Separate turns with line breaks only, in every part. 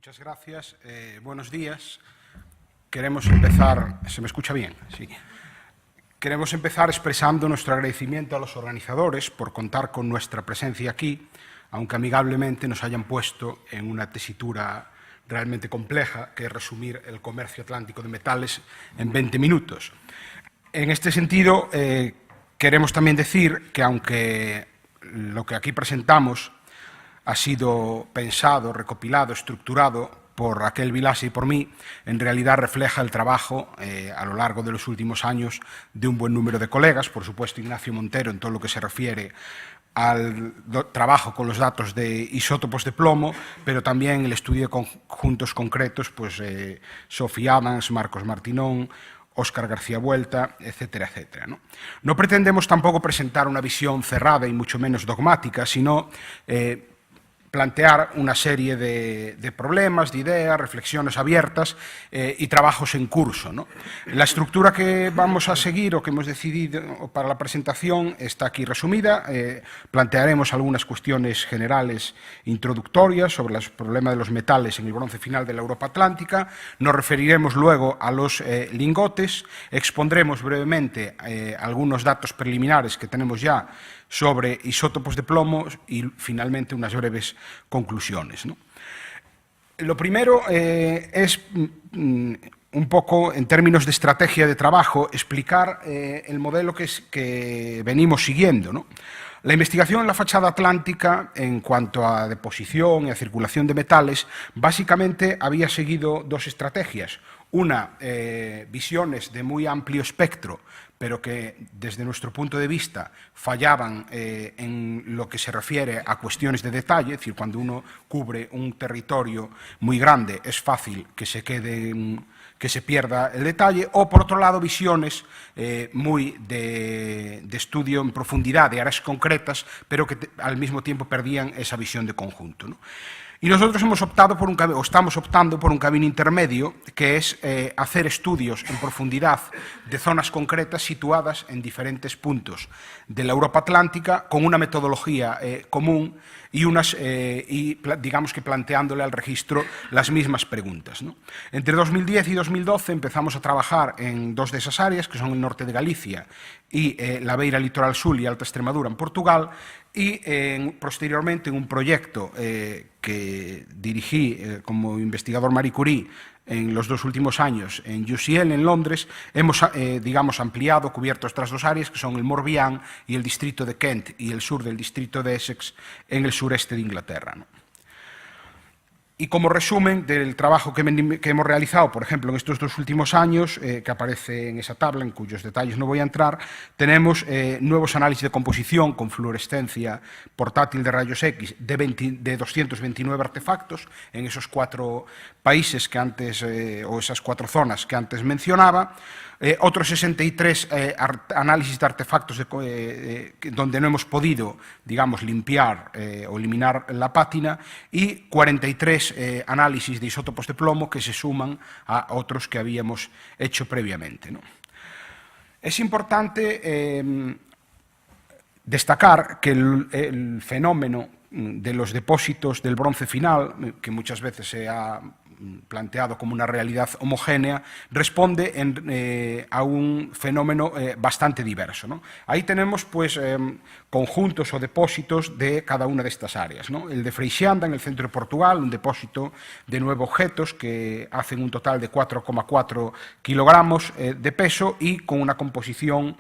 Muchas gracias. Buenos días. Queremos empezar... ¿Se me escucha bien? Sí. Queremos empezar expresando nuestro agradecimiento a los organizadores por contar con nuestra presencia aquí, aunque amigablemente nos hayan puesto en una tesitura realmente compleja, que es resumir el comercio atlántico de metales en 20 minutos. En este sentido, queremos también decir que aunque lo que aquí presentamos ha sido pensado, recopilado, estructurado por Raquel Vilaça y por mí, en realidad refleja el trabajo a lo largo de los últimos años de un buen número de colegas, por supuesto Ignacio Montero en todo lo que se refiere al trabajo con los datos de isótopos de plomo, pero también el estudio de conjuntos concretos, pues Sofía Adams, Marcos Martinón, Óscar García Vuelta, etcétera, etcétera, ¿no? No pretendemos tampoco presentar una visión cerrada y mucho menos dogmática, sino plantear una serie de problemas, de ideas, reflexiones abiertas y trabajos en curso, ¿no? La estructura que vamos a seguir o que hemos decidido para la presentación está aquí resumida. Plantearemos algunas cuestiones generales introductorias sobre el problema de los metales en el bronce final de la Europa Atlántica. Nos referiremos luego a los lingotes. Expondremos brevemente algunos datos preliminares que tenemos ya sobre isótopos de plomo y, finalmente, unas breves conclusiones, ¿no? Lo primero es, un poco, en términos de estrategia de trabajo, explicar el modelo que venimos siguiendo, ¿no? La investigación en la fachada atlántica, en cuanto a deposición y a circulación de metales, básicamente había seguido dos estrategias. Una, visiones de muy amplio espectro, pero que desde nuestro punto de vista fallaban en lo que se refiere a cuestiones de detalle, es decir, cuando uno cubre un territorio muy grande es fácil que se pierda el detalle, o por otro lado visiones muy de estudio en profundidad de áreas concretas, pero que al mismo tiempo perdían esa visión de conjunto, ¿no? Y nosotros estamos optando por un camino intermedio, que es hacer estudios en profundidad de zonas concretas situadas en diferentes puntos de la Europa Atlántica, con una metodología común y digamos que planteándole al registro las mismas preguntas, ¿no? Entre 2010 y 2012 empezamos a trabajar en dos de esas áreas, que son el norte de Galicia y la Beira Litoral Sur y Alta Extremadura en Portugal, y posteriormente en un proyecto que dirigí como investigador Marie Curie en los dos últimos años en UCL, en Londres, hemos, digamos, ampliado, cubierto estas dos áreas, que son el Morbihan y el distrito de Kent y el sur del distrito de Essex en el sureste de Inglaterra, ¿no? Y como resumen del trabajo que hemos realizado, por ejemplo, en estos dos últimos años, que aparece en esa tabla, en cuyos detalles no voy a entrar, tenemos nuevos análisis de composición con fluorescencia portátil de rayos X de 229 artefactos en esos 4 países que antes, o esas 4 zonas que antes mencionaba, otros 63 análisis de artefactos donde no hemos podido, digamos, limpiar o eliminar la pátina, y 43 análisis de isótopos de plomo que se suman a otros que habíamos hecho previamente, ¿no? Es importante destacar que el fenómeno de los depósitos del bronce final, que muchas veces se ha planteado como una realidad homogénea, responde a un fenómeno bastante diverso, ¿no? Ahí tenemos, pues, conjuntos o depósitos de cada una de estas áreas, ¿no? El de Freixanda, en el centro de Portugal, un depósito de 9 objetos que hacen un total de 4,4 kilogramos de peso y con una composición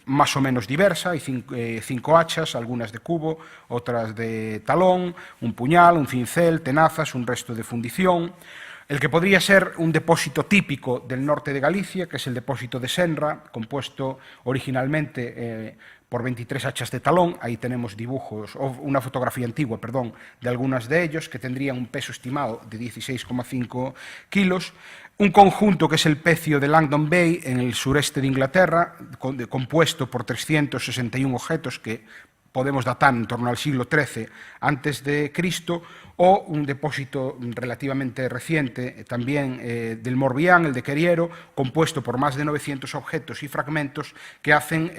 más o menos diversa. Hay 5 hachas, algunas de cubo, otras de talón, un puñal, un cincel, tenazas, un resto de fundición. El que podría ser un depósito típico del norte de Galicia, que es el depósito de Senra, compuesto originalmente por 23 hachas de talón. Ahí tenemos dibujos, o una fotografía antigua, perdón, de algunas de ellos, que tendrían un peso estimado de 16,5 kilos. Un conjunto que es el pecio de Langdon Bay, en el sureste de Inglaterra, compuesto por 361 objetos que podemos datar en torno al siglo XIII a.C., o un depósito relativamente reciente, también del Morbihan, el de Queriero, compuesto por más de 900 objetos y fragmentos que hacen,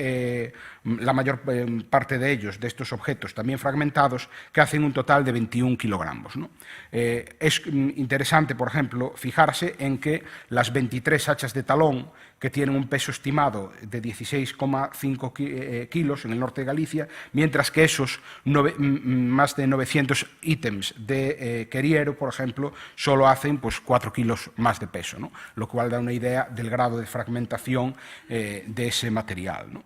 la mayor parte de ellos, de estos objetos también fragmentados, que hacen un total de 21 kilogramos, ¿no? Es interesante, por ejemplo, fijarse en que las 23 hachas de talón, que tienen un peso estimado de 16,5 kilos en el norte de Galicia, mientras que esos más de 900 ítems de Queriero, por ejemplo, solo hacen pues, 4 kilos más de peso, ¿no? Lo cual da una idea del grado de fragmentación de ese material, ¿no?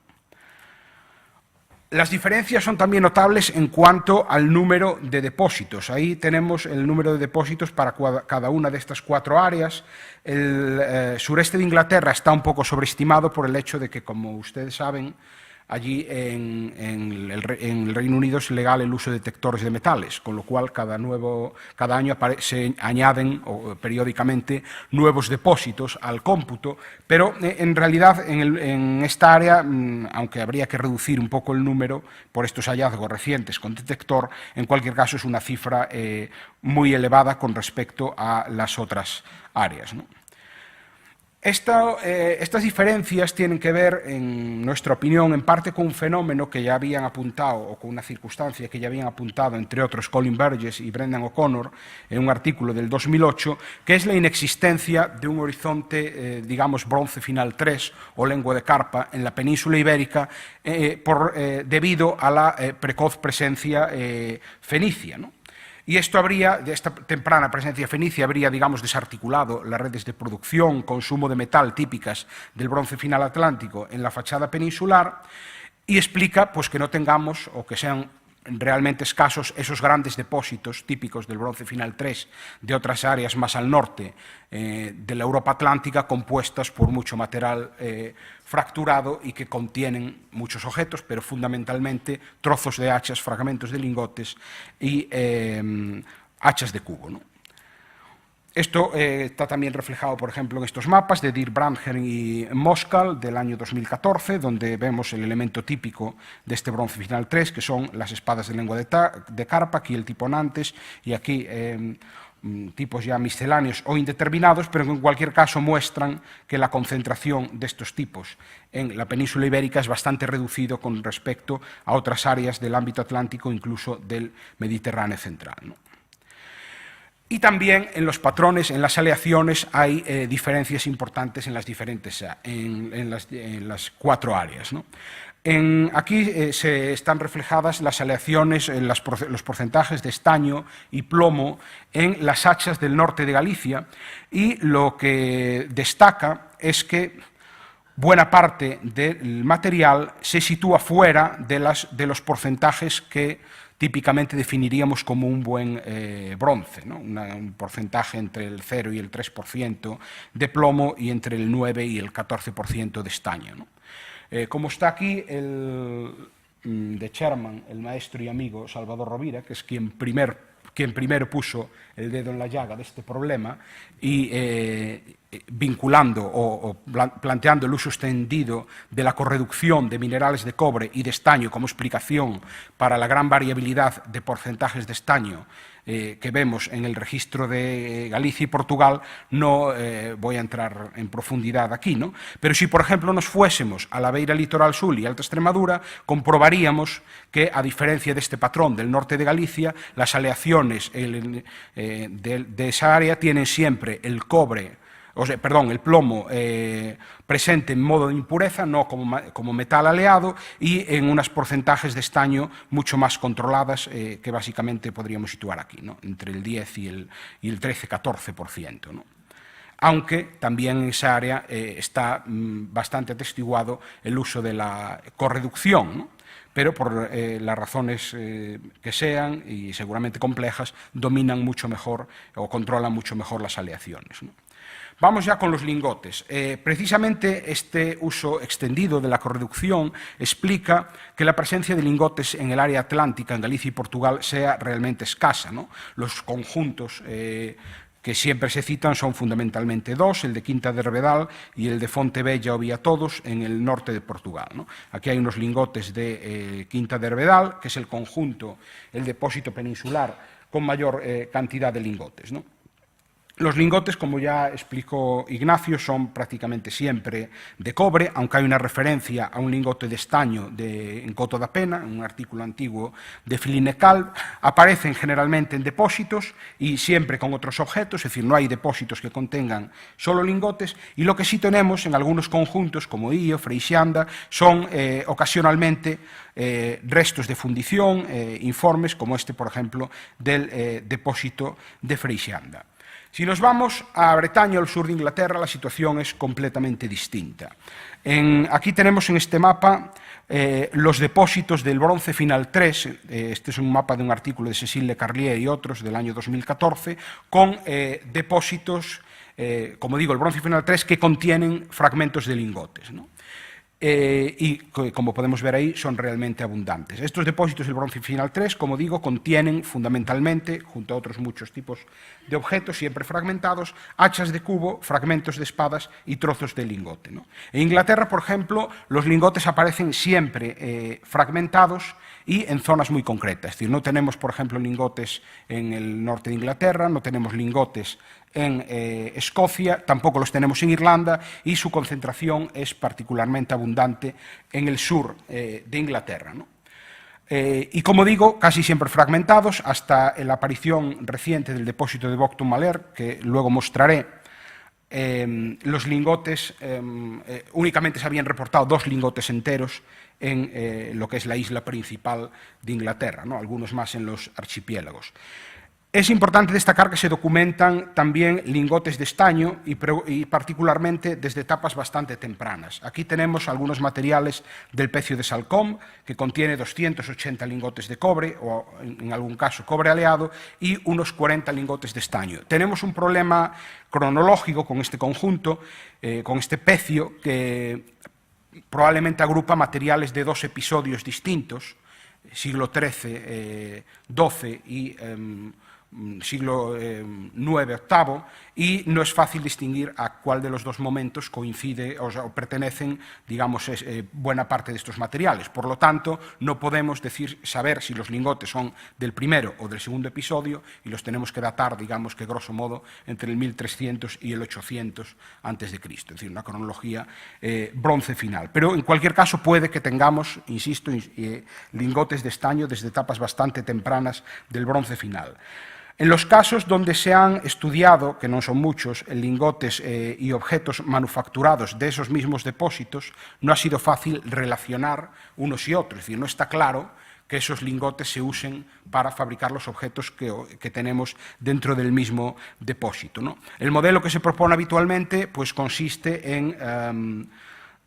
Las diferencias son también notables en cuanto al número de depósitos. Ahí tenemos el número de depósitos para cada una de estas 4 áreas. El sureste de Inglaterra está un poco sobreestimado por el hecho de que, como ustedes saben, allí en el Reino Unido es legal el uso de detectores de metales, con lo cual cada año se añaden periódicamente nuevos depósitos al cómputo, pero en realidad en esta área, aunque habría que reducir un poco el número por estos hallazgos recientes con detector, en cualquier caso es una cifra muy elevada con respecto a las otras áreas, ¿no? Estas diferencias tienen que ver, en nuestra opinión, en parte con un fenómeno que ya habían apuntado, o con una circunstancia que ya habían apuntado, entre otros, Colin Burgess y Brendan O'Connor, en un artículo del 2008, que es la inexistencia de un horizonte, digamos, bronce final 3 o lengua de carpa en la península ibérica debido a la precoz presencia fenicia, ¿no? Y esta temprana presencia fenicia habría, digamos, desarticulado las redes de producción, consumo de metal típicas del bronce final atlántico en la fachada peninsular y explica pues, que no tengamos o que sean realmente escasos esos grandes depósitos típicos del bronce final 3 de otras áreas más al norte de la Europa atlántica compuestas por mucho material fracturado y que contienen muchos objetos, pero fundamentalmente trozos de hachas, fragmentos de lingotes y hachas de cubo, ¿no? Esto está también reflejado, por ejemplo, en estos mapas de Dirk Brandgren y Moskal del año 2014, donde vemos el elemento típico de este bronce final 3, que son las espadas de lengua de carpa, aquí el tipo Nantes y aquí tipos ya misceláneos o indeterminados, pero que en cualquier caso muestran que la concentración de estos tipos en la península ibérica es bastante reducido con respecto a otras áreas del ámbito atlántico, incluso del Mediterráneo central, ¿no? Y también en los patrones, en las aleaciones, hay diferencias importantes en las diferentes, en las 4 áreas, ¿no? Aquí se están reflejadas las aleaciones, los porcentajes de estaño y plomo en las hachas del norte de Galicia, y lo que destaca es que buena parte del material se sitúa fuera de los porcentajes que típicamente definiríamos como un buen bronce, ¿no? Un porcentaje entre el 0 y el 3% de plomo y entre el 9 y el 14% de estaño, ¿no? Como está aquí de Sherman, el maestro y amigo Salvador Rovira, que es quien primero puso el dedo en la llaga de este problema y vinculando o planteando el uso extendido de la correducción de minerales de cobre y de estaño como explicación para la gran variabilidad de porcentajes de estaño que vemos en el registro de Galicia y Portugal, no voy a entrar en profundidad aquí, ¿no? Pero si, por ejemplo, nos fuésemos a la beira litoral sur y Alta Extremadura, comprobaríamos que, a diferencia de este patrón del norte de Galicia, las aleaciones de esa área tienen siempre el cobre, el plomo presente en modo de impureza, no como metal aleado, y en unos porcentajes de estaño mucho más controladas que básicamente podríamos situar aquí, ¿no? Entre el 10 y el 13-14%, ¿no? Aunque también en esa área está bastante atestiguado el uso de la correducción, ¿no? Pero por las razones que sean, y seguramente complejas, dominan mucho mejor o controlan mucho mejor las aleaciones, ¿no? Vamos ya con los lingotes. Precisamente este uso extendido de la correducción explica que la presencia de lingotes en el área atlántica, en Galicia y Portugal, sea realmente escasa, ¿no? Los conjuntos que siempre se citan son fundamentalmente 2, el de Quinta de Herbedal y el de Fontebella o Viatodos en el norte de Portugal, ¿no? Aquí hay unos lingotes de Quinta de Herbedal, que es el conjunto, el depósito peninsular con mayor cantidad de lingotes, ¿no? Los lingotes, como ya explicó Ignacio, son prácticamente siempre de cobre, aunque hay una referencia a un lingote de estaño en Coto da Pena, en un artículo antiguo de Filinecal. Aparecen generalmente en depósitos y siempre con otros objetos, es decir, no hay depósitos que contengan solo lingotes, y lo que sí tenemos en algunos conjuntos, como Io, Freixanda, son ocasionalmente restos de fundición, informes, como este, por ejemplo, del depósito de Freixanda. Si nos vamos a Bretaña, al sur de Inglaterra, la situación es completamente distinta. Aquí tenemos en este mapa los depósitos del bronce final 3, este es un mapa de un artículo de Cécile Le Carlier y otros del año 2014, con depósitos, como digo, el bronce final 3, que contienen fragmentos de lingotes, ¿no? Y como podemos ver ahí, son realmente abundantes. Estos depósitos del bronce final 3, como digo, contienen fundamentalmente, junto a otros muchos tipos de objetos, siempre fragmentados, hachas de cubo, fragmentos de espadas y trozos de lingote, ¿no? En Inglaterra, por ejemplo, los lingotes aparecen siempre fragmentados y en zonas muy concretas. Es decir, no tenemos, por ejemplo, lingotes en el norte de Inglaterra, no tenemos lingotes en Escocia, tampoco los tenemos en Irlanda, y su concentración es particularmente abundante en el sur de Inglaterra, ¿no? Y como digo, casi siempre fragmentados, hasta la aparición reciente del depósito de Bocton-Malher, que luego mostraré. Los lingotes, únicamente se habían reportado 2 lingotes enteros en lo que es la isla principal de Inglaterra, ¿no? Algunos más en los archipiélagos. Es importante destacar que se documentan también lingotes de estaño y particularmente desde etapas bastante tempranas. Aquí tenemos algunos materiales del pecio de Salcombe, que contiene 280 lingotes de cobre, o en algún caso cobre aleado, y unos 40 lingotes de estaño. Tenemos un problema cronológico con este conjunto, con este pecio, que probablemente agrupa materiales de 2 episodios distintos, siglo XIII, XII y siglo IX, VIII, y no es fácil distinguir a cuál de los 2 momentos coincide o pertenecen, digamos, buena parte de estos materiales. Por lo tanto, no podemos saber si los lingotes son del primero o del segundo episodio, y los tenemos que datar, digamos que grosso modo, entre el 1300 y el 800 a.C., es decir, una cronología bronce final. Pero en cualquier caso puede que tengamos, insisto, lingotes de estaño desde etapas bastante tempranas del bronce final. En los casos donde se han estudiado, que no son muchos, lingotes y objetos manufacturados de esos mismos depósitos, no ha sido fácil relacionar unos y otros, es decir, no está claro que esos lingotes se usen para fabricar los objetos que tenemos dentro del mismo depósito, ¿no? El modelo que se propone habitualmente pues, consiste en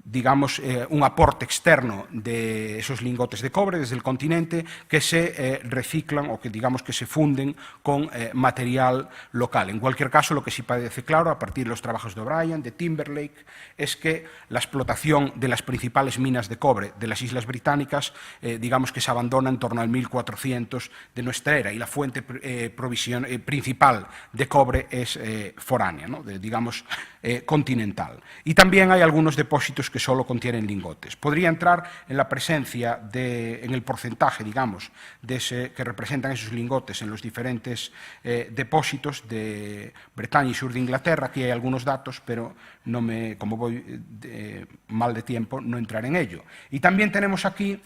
digamos, un aporte externo de esos lingotes de cobre desde el continente que se reciclan o que digamos que se funden con material local. En cualquier caso, lo que sí parece claro a partir de los trabajos de O'Brien, de Timberlake, es que la explotación de las principales minas de cobre de las Islas Británicas, digamos que se abandona en torno al 1400 de nuestra era, y la fuente principal de cobre es foránea, ¿no? digamos, continental. Y también hay algunos depósitos que solo contienen lingotes. Podría entrar en la presencia, en el porcentaje, digamos, que representan esos lingotes en los diferentes depósitos de Bretaña y sur de Inglaterra. Aquí hay algunos datos, pero como voy mal de tiempo, no entraré en ello. Y también tenemos aquí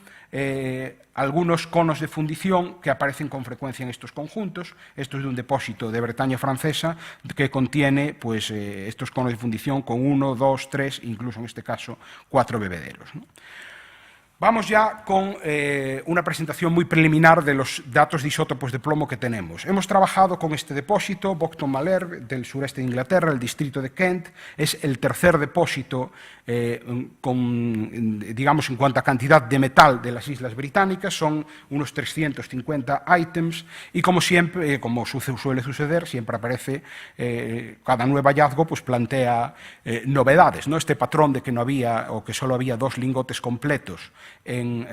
algunos conos de fundición que aparecen con frecuencia en estos conjuntos. Esto es de un depósito de Bretaña francesa que contiene pues, estos conos de fundición con 1, 2, 3, incluso en este caso 4 bebederos, ¿no? Vamos ya con una presentación muy preliminar de los datos de isótopos de plomo que tenemos. Hemos trabajado con este depósito, Bocton-Malher, del sureste de Inglaterra, el distrito de Kent. Es el tercer depósito, digamos, en cuanto a cantidad de metal de las Islas Británicas. Son unos 350 ítems y, como siempre, como suele suceder, siempre aparece, cada nuevo hallazgo pues, plantea novedades, ¿no? Este patrón de que no había o que solo había 2 lingotes completos en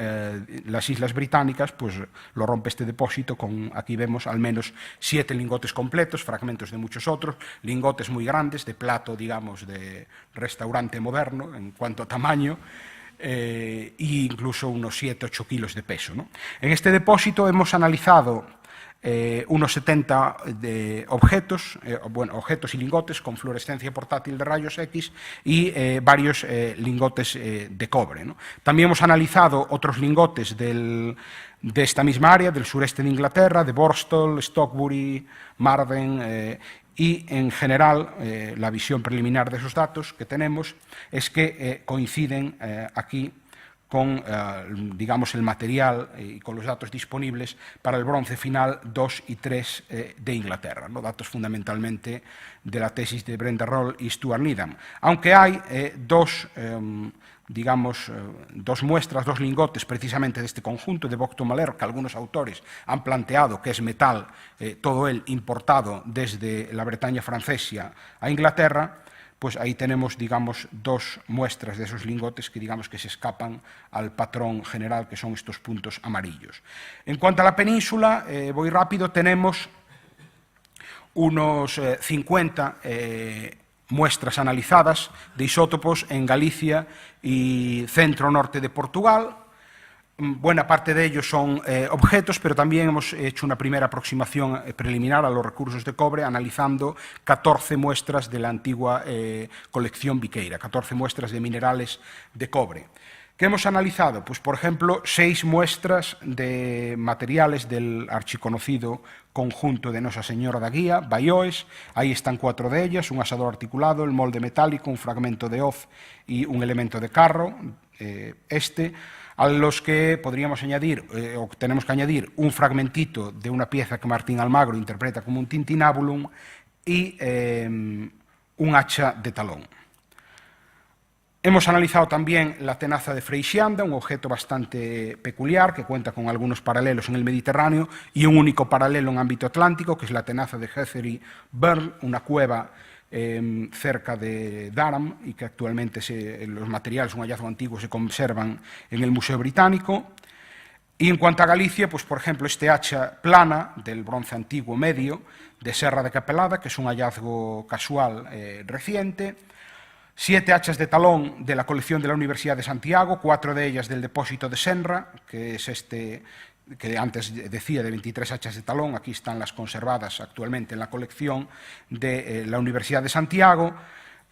las Islas Británicas, pues lo rompe este depósito con, aquí vemos, al menos 7 lingotes completos, fragmentos de muchos otros, lingotes muy grandes, de plato, digamos, de restaurante moderno en cuanto a tamaño, e incluso unos 7-8 kilos de peso, ¿no? En este depósito hemos analizado unos 70 objetos, objetos y lingotes con fluorescencia portátil de rayos X y varios lingotes de cobre, ¿no? También hemos analizado otros lingotes de esta misma área, del sureste de Inglaterra, de Borstall, Stockbury, Marden, y en general la visión preliminar de esos datos que tenemos es que coinciden aquí con, digamos, el material y con los datos disponibles para el bronce final 2 y 3 de Inglaterra, ¿no? Datos fundamentalmente de la tesis de Brenda Roll y Stuart Needham. Aunque hay dos muestras, dos lingotes precisamente de este conjunto de Bocton-Malher, que algunos autores han planteado que es metal, todo él importado desde la Bretaña francesa a Inglaterra, pues ahí tenemos, digamos, dos muestras de esos lingotes que, digamos, que se escapan al patrón general, que son estos puntos amarillos. En cuanto a la península, voy rápido, tenemos unos 50 muestras analizadas de isótopos en Galicia y centro-norte de Portugal. Buena parte de ellos son objetos, pero también hemos hecho una primera aproximación preliminar a los recursos de cobre, analizando 14 muestras de la antigua colección Viqueira, 14 muestras de minerales de cobre. ¿Qué hemos analizado? Pues, por ejemplo, 6 muestras de materiales del archiconocido conjunto de Nosa Señora da Guía, Baioes. Ahí están 4 de ellas, un asador articulado, el molde metálico, un fragmento de hoz y un elemento de carro, a los que podríamos añadir, o tenemos que añadir, un fragmentito de una pieza que Martín Almagro interpreta como un tintinábulum y un hacha de talón. Hemos analizado también la tenaza de Freixanda, un objeto bastante peculiar que cuenta con algunos paralelos en el Mediterráneo y un único paralelo en ámbito atlántico, que es la tenaza de Hethery Burn, una cueva cerca de Durham y que actualmente los materiales, un hallazgo antiguo, se conservan en el Museo Británico. Y en cuanto a Galicia, pues por ejemplo este hacha plana del bronce antiguo medio de Serra de Capelada, que es un hallazgo casual reciente. 7 hachas de talón de la colección de la Universidad de Santiago, 4 de ellas del depósito de Senra, que es este que antes decía de 23 hachas de talón, aquí están las conservadas actualmente en la colección de la Universidad de Santiago,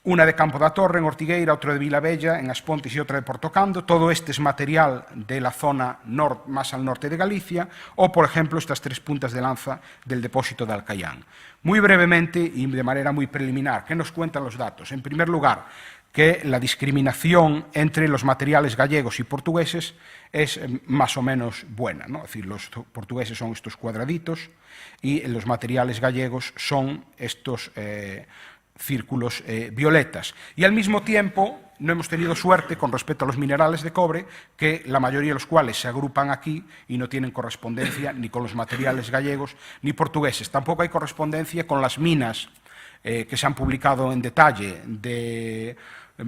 una de Campo da Torre en Ortigueira, otra de Vilabella en As Pontes y otra de Portocando. Todo este es material de la zona más al norte de Galicia, o por ejemplo estas 3 puntas de lanza del depósito de Alcaián. Muy brevemente y de manera muy preliminar, ¿qué nos cuentan los datos? En primer lugar, que la discriminación entre los materiales gallegos y portugueses es más o menos buena, ¿no? Es decir, los portugueses son estos cuadraditos y los materiales gallegos son estos círculos violetas. Y al mismo tiempo no hemos tenido suerte con respecto a los minerales de cobre, que la mayoría de los cuales se agrupan aquí y no tienen correspondencia ni con los materiales gallegos ni portugueses. Tampoco hay correspondencia con las minas que se han publicado en detalle de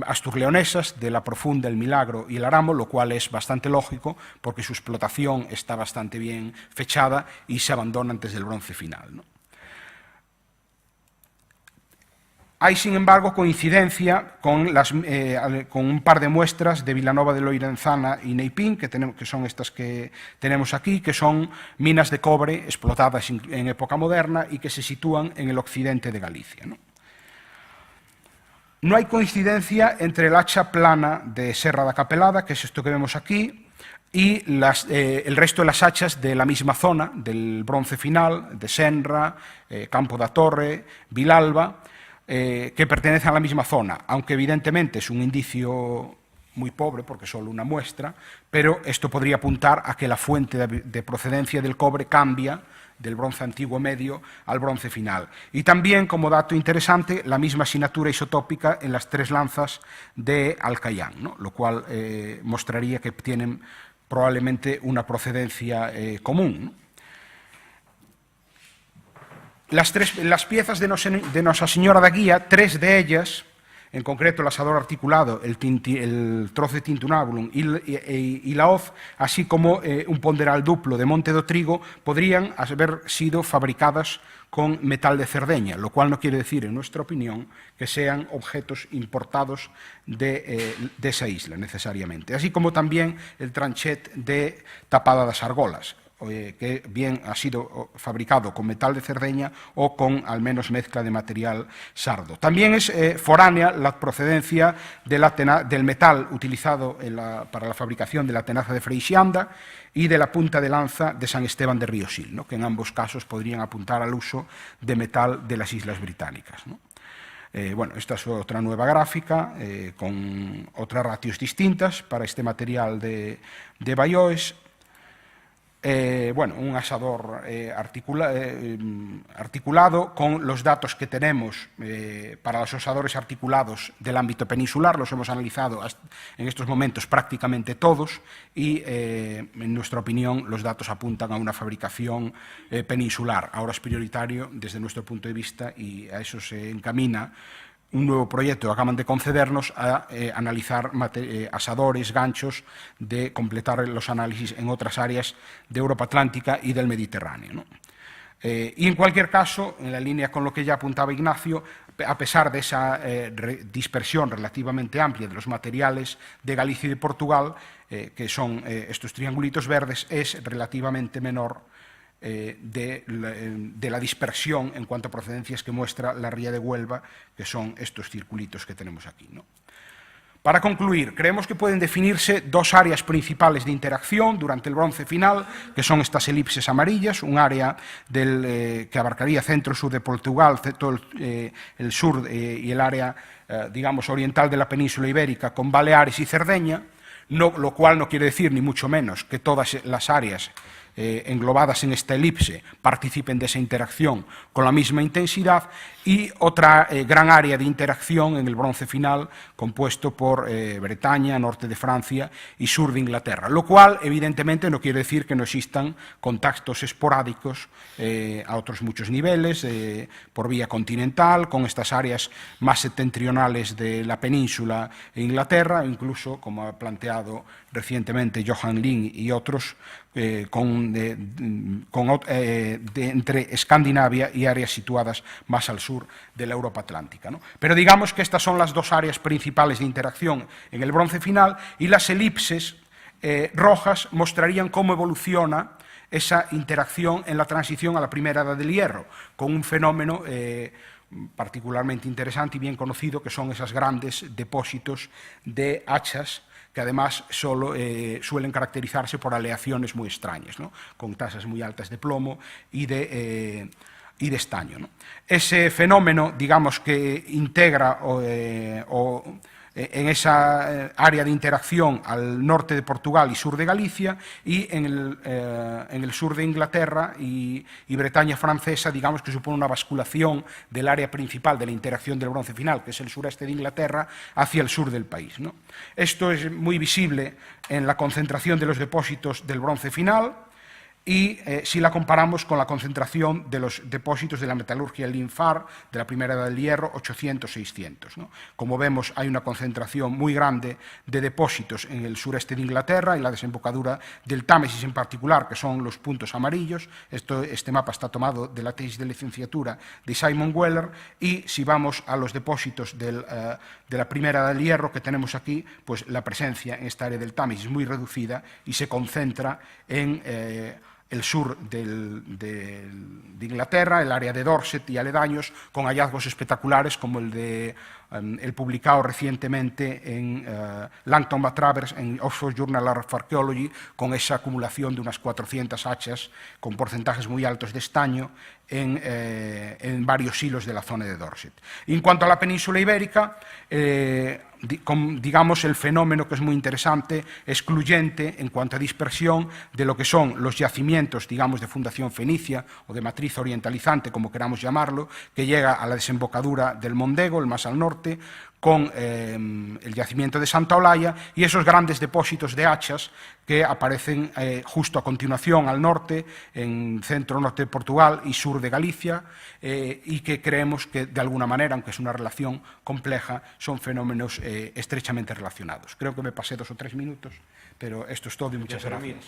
asturleonesas, de la Profunda, el Milagro y el Aramo, lo cual es bastante lógico porque su explotación está bastante bien fechada y se abandona antes del bronce final, ¿no? Hay, sin embargo, coincidencia con un par de muestras de Vilanova de Loirenzana y Neipín, que son estas que tenemos aquí, que son minas de cobre explotadas en época moderna y que se sitúan en el occidente de Galicia, ¿no? No hay coincidencia entre el hacha plana de Serra da Capelada, que es esto que vemos aquí, y el resto de las hachas de la misma zona, del bronce final, de Senra, Campo da Torre, Vilalba, que pertenecen a la misma zona, aunque evidentemente es un indicio muy pobre, porque es solo una muestra, pero esto podría apuntar a que la fuente de procedencia del cobre cambia del bronce antiguo medio al bronce final. Y también, como dato interesante, la misma asignatura isotópica en las 3 lanzas de Alcaián, ¿no? Lo cual mostraría que tienen probablemente una procedencia común, ¿no? Las piezas de Nosa Señora da Guía, 3 de ellas, en concreto el asador articulado, el trozo de tintunábulum y la hoz, así como un ponderal duplo de Monte do Trigo, podrían haber sido fabricadas con metal de Cerdeña, lo cual no quiere decir, en nuestra opinión, que sean objetos importados de esa isla, necesariamente. Así como también el tranchet de Tapada das Argolas, que bien ha sido fabricado con metal de Cerdeña o con al menos mezcla de material sardo. También es foránea la procedencia del metal utilizado para la fabricación de la tenaza de Freixanda y de la punta de lanza de San Esteban de Ríosil, ¿no?, que en ambos casos podrían apuntar al uso de metal de las Islas Británicas, ¿no? Bueno, esta es otra nueva gráfica con otras ratios distintas para este material de Bayoes. Bueno, un asador articulado con los datos que tenemos para los asadores articulados del ámbito peninsular. Los hemos analizado en estos momentos prácticamente todos y, en nuestra opinión, los datos apuntan a una fabricación peninsular. Ahora es prioritario desde nuestro punto de vista y a eso se encamina un nuevo proyecto que acaban de concedernos a analizar asadores, ganchos, de completar los análisis en otras áreas de Europa Atlántica y del Mediterráneo, ¿no? Y en cualquier caso, en la línea con lo que ya apuntaba Ignacio, a pesar de esa dispersión relativamente amplia de los materiales de Galicia y de Portugal, que son estos triangulitos verdes, es relativamente menor de la dispersión en cuanto a procedencias que muestra la ría de Huelva, que son estos circulitos que tenemos aquí, ¿no? Para concluir, creemos que pueden definirse dos áreas principales de interacción durante el bronce final, que son estas elipses amarillas, un área que abarcaría centro-sur de Portugal, todo el sur y el área, digamos, oriental de la península ibérica, con Baleares y Cerdeña, lo cual no quiere decir, ni mucho menos, que todas las áreas englobadas en esta elipse participen de esa interacción con la misma intensidad, y otra gran área de interacción en el bronce final compuesto por Bretaña, norte de Francia y sur de Inglaterra, lo cual evidentemente no quiere decir que no existan contactos esporádicos a otros muchos niveles por vía continental con estas áreas más septentrionales de la península e Inglaterra, incluso, como ha planteado recientemente Johan Lind y otros, entre Escandinavia y áreas situadas más al sur de la Europa Atlántica, ¿no? Pero digamos que estas son las dos áreas principales de interacción en el bronce final, y las elipses rojas mostrarían cómo evoluciona esa interacción en la transición a la primera edad del hierro, con un fenómeno particularmente interesante y bien conocido, que son esos grandes depósitos de hachas que además solo suelen caracterizarse por aleaciones muy extrañas, ¿no?, con tasas muy altas de plomo y de estaño, ¿no? Ese fenómeno, digamos, que integra en esa área de interacción al norte de Portugal y sur de Galicia, y en el sur de Inglaterra y Bretaña francesa, digamos que supone una basculación del área principal de la interacción del bronce final, que es el sureste de Inglaterra, hacia el sur del país, ¿no? Esto es muy visible en la concentración de los depósitos del bronce final, y si la comparamos con la concentración de los depósitos de la metalurgia linfar de la primera edad del hierro, 800-600, ¿no? Como vemos, hay una concentración muy grande de depósitos en el sureste de Inglaterra, en la desembocadura del Támesis en particular, que son los puntos amarillos. Este mapa está tomado de la tesis de licenciatura de Simon Weller, y si vamos a los depósitos de la primera edad del hierro que tenemos aquí, pues la presencia en esta área del Támesis es muy reducida y se concentra en el sur de Inglaterra, el área de Dorset y aledaños, con hallazgos espectaculares como el publicado recientemente en Langton Travers en Oxford Journal of Archaeology, con esa acumulación de unas 400 hachas con porcentajes muy altos de estaño en varios hilos de la zona de Dorset. Y en cuanto a la península ibérica, digamos, el fenómeno que es muy interesante, excluyente en cuanto a dispersión de lo que son los yacimientos, digamos, de fundación fenicia o de matriz orientalizante, como queramos llamarlo, que llega a la desembocadura del Mondego, el más al norte, con el yacimiento de Santa Olalla, y esos grandes depósitos de hachas que aparecen justo a continuación al norte, en centro-norte de Portugal y sur de Galicia, y que creemos que, de alguna manera, aunque es una relación compleja, son fenómenos estrechamente relacionados. Creo que me pasé 2 o 3 minutos, pero esto es todo y muchas gracias.